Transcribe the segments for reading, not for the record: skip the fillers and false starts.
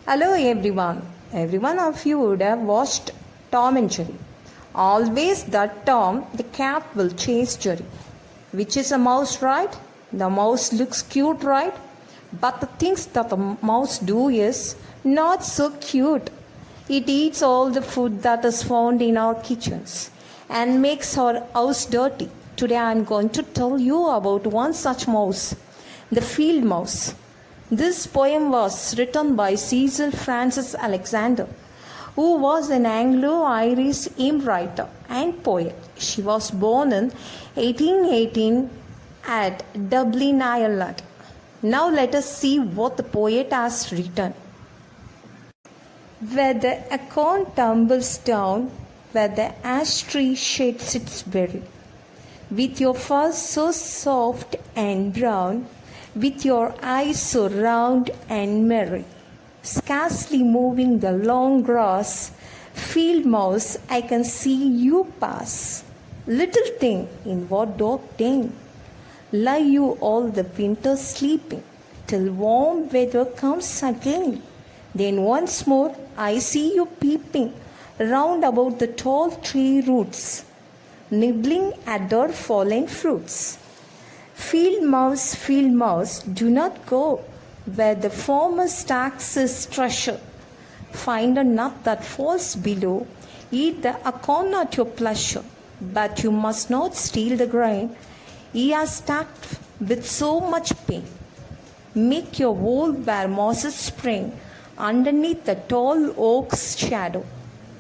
Hello everyone. Every one of you would have watched Tom and Jerry. Always that Tom, the cat, will chase Jerry. Which is a mouse, right? The mouse looks cute, right? But the things that the mouse do is not so cute. It eats all the food that is found in our kitchens and makes our house dirty. Today I am going to tell you about one such mouse, the field mouse. This poem was written by Cecil Frances Alexander, who was an Anglo-Irish hymn writer and poet. She was born in 1818 at Dublin, Ireland. Now let us see what the poet has written. Where the acorn tumbles down, where the ash tree sheds its berry, with your fur so soft and brown, with your eyes so round and merry, scarcely moving the long grass, field mouse, I can see you pass. Little thing, in what dark den lie you all the winter sleeping, till warm weather comes again? Then once more I see you peeping round about the tall tree roots, nibbling at their fallen fruits. Field mouse, do not go where the former stacks his treasure. Find a nut that falls below, eat the acorn at your pleasure. But you must not steal the grain he has stacked with so much pain. Make your hole where mosses spring, underneath the tall oak's shadow.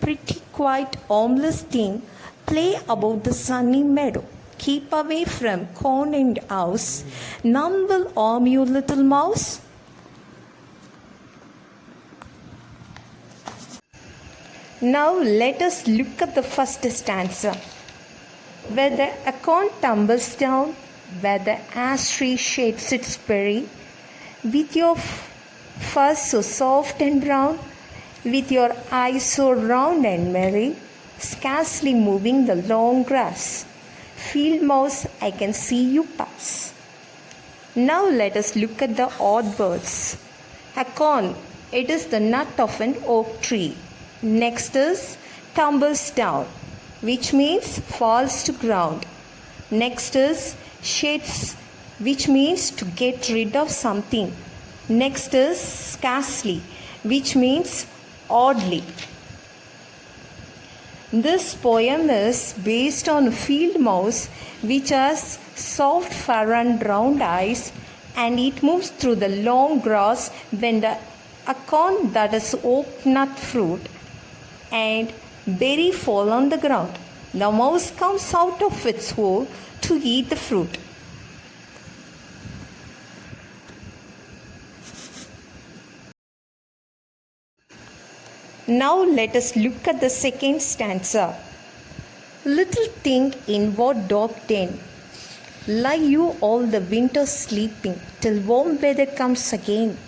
Pretty quiet, harmless thing, play about the sunny meadow. Keep away from corn and house. None will harm you, little mouse. Now let us look at the first stanza. Where the acorn tumbles down, where the ash tree shades its berry, with your fur so soft and brown, with your eyes so round and merry, scarcely moving the long grass, field mouse, I can see you pass. Now let us look at the odd words. Acorn, it is the nut of an oak tree. Next is tumbles down, which means falls to ground. Next is shades, which means to get rid of something. Next is scarcely, which means oddly. This poem is based on a field mouse which has soft fur and round eyes, and it moves through the long grass when the acorn, that is oak nut fruit, and berry fall on the ground. The mouse comes out of its hole to eat the fruit. Now let us look at the second stanza. Little thing, in what dark den lie you all the winter sleeping, till warm weather comes again?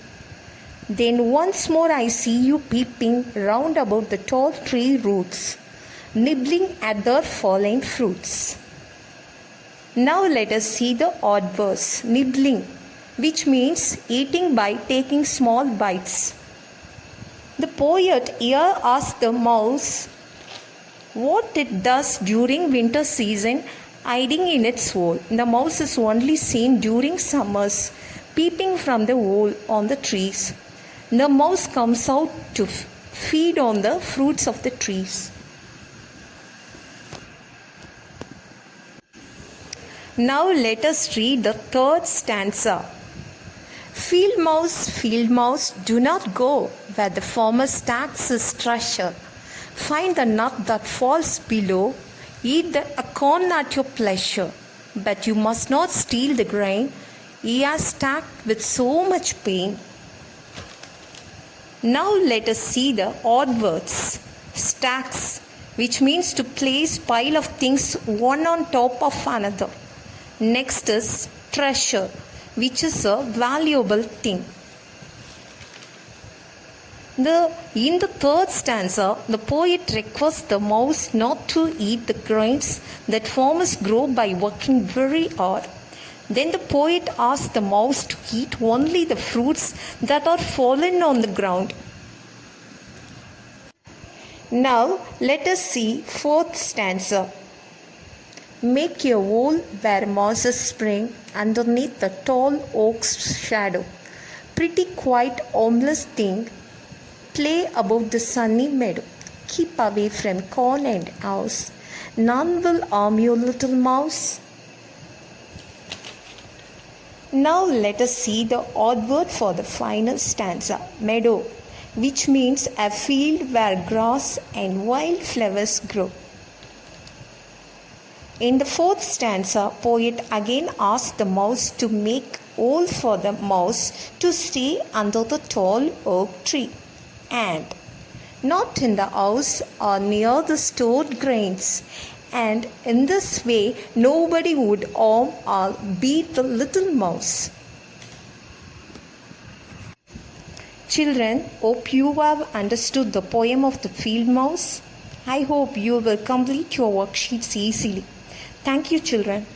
Then once more I see you peeping round about the tall tree roots, nibbling at their fallen fruits. Now let us see the odd verse, nibbling, which means eating by taking small bites. The poet here asks the mouse what it does during winter season, hiding in its hole. The mouse is only seen during summers, peeping from the hole on the trees. The mouse comes out to feed on the fruits of the trees. Now let us read the third stanza. Field mouse, do not go where the farmer stacks his treasure. Find the nut that falls below, eat the acorn at your pleasure. But you must not steal the grain he has stacked with so much pain. Now let us see the odd words. Stacks, which means to place pile of things one on top of another. Next is treasure, which is a valuable thing. In the third stanza, the poet requests the mouse not to eat the grains that farmers grow by working very hard. Then the poet asks the mouse to eat only the fruits that are fallen on the ground. Now let us see fourth stanza. Make a hole where mosses spring underneath the tall oak's shadow. Pretty quiet, harmless thing, play about the sunny meadow. Keep away from corn and house. None will harm you, little mouse. Now let us see the odd word for the final stanza, meadow, which means a field where grass and wild flowers grow. In the fourth stanza, poet again asks the mouse to make hole for the mouse to stay under the tall oak tree, and not in the house or near the stored grains. And in this way, nobody would harm or beat the little mouse. Children, hope you have understood the poem of the field mouse. I hope you will complete your worksheets easily. Thank you, children.